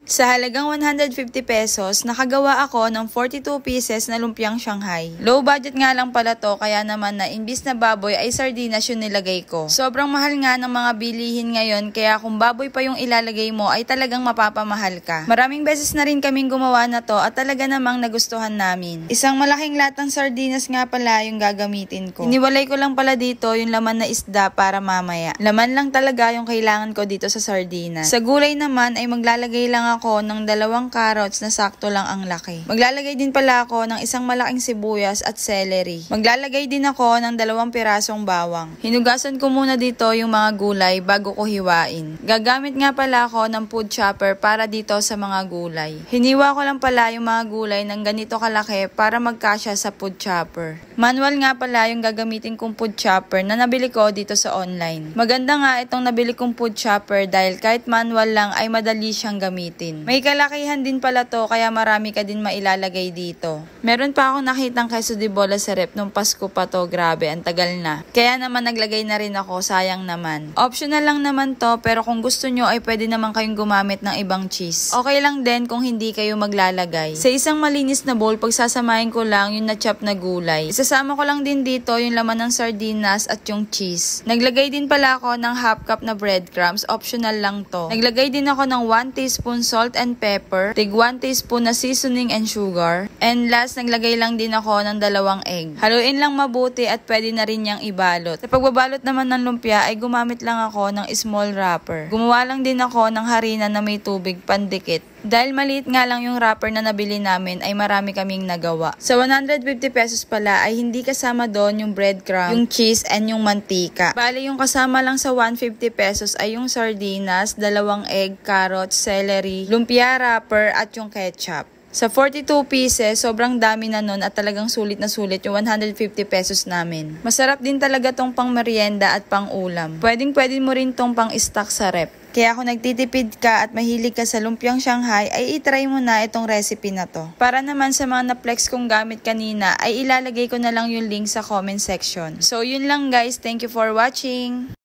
Sa halagang 150 pesos, nakagawa ako ng 42 pieces na lumpiang Shanghai. Low budget nga lang pala to, kaya naman na imbis na baboy ay sardinas yung nilagay ko. Sobrang mahal nga ng mga bilihin ngayon, kaya kung baboy pa yung ilalagay mo ay talagang mapapamahal ka. Maraming beses na rin kaming gumawa na to at talaga namang nagustuhan namin. Isang malaking latang sardinas nga pala yung gagamitin ko. Iniwalay ko lang pala dito yung laman na isda para mamaya. Laman lang talaga yung kailangan ko dito sa sardinas. Sa gulay naman ay maglalagay lang ako ng 2 carrots na sakto lang ang laki. Maglalagay din pala ako ng isang malaking sibuyas at celery. Maglalagay din ako ng 2 pirasong bawang. Hinugasan ko muna dito yung mga gulay bago ko hiwain. Gagamit nga pala ako ng food chopper para dito sa mga gulay. Hiniwa ko lang pala yung mga gulay ng ganito kalaki para magkasya sa food chopper. Manual nga pala yung gagamitin kong food chopper na nabili ko dito sa online. Maganda nga itong nabili kong food chopper dahil kahit manual lang ay madali siyang gamitin. May kalakihan din pala to, kaya marami ka din mailalagay dito. Meron pa akong nakitang queso de bola sa rep nung Pasko pa to, grabe, ang tagal na. Kaya naman naglagay na rin ako, sayang naman. Optional lang naman to, pero kung gusto nyo ay pwede naman kayong gumamit ng ibang cheese. Okay lang din kung hindi kayo maglalagay. Sa isang malinis na bowl, pagsasamahin ko lang yung na-chop na gulay. Isasama ko lang din dito yung laman ng sardinas at yung cheese. Naglagay din pala ako ng half cup na breadcrumbs, optional lang to. Naglagay din ako ng 1 teaspoon salt and pepper, tig 1 teaspoon na seasoning and sugar, and last naglagay lang din ako ng 2 egg. Haluin lang mabuti at pwede na rin niyang ibalot. Sa pagbabalot naman ng lumpia ay gumamit lang ako ng small wrapper. Gumawa lang din ako ng harina na may tubig pandikit. Dahil maliit nga lang yung wrapper na nabili namin ay marami kaming nagawa. Sa 150 pesos pala ay hindi kasama doon yung breadcrumb, yung cheese, and yung mantika. Bale yung kasama lang sa 150 pesos ay yung sardinas, 2 egg, carrots, celery, lumpia wrapper at yung ketchup. Sa 42 pieces, sobrang dami na nun at talagang sulit na sulit yung 150 pesos namin. Masarap din talaga tong pang merienda at pang ulam. Pwede mo rin tong pang stock sa rep. Kaya kung nagtitipid ka at mahilig ka sa lumpiang Shanghai, ay itry mo na itong recipe na to. Para naman sa mga na-flex kong gamit kanina, ay ilalagay ko na lang yung link sa comment section. So yun lang guys, thank you for watching!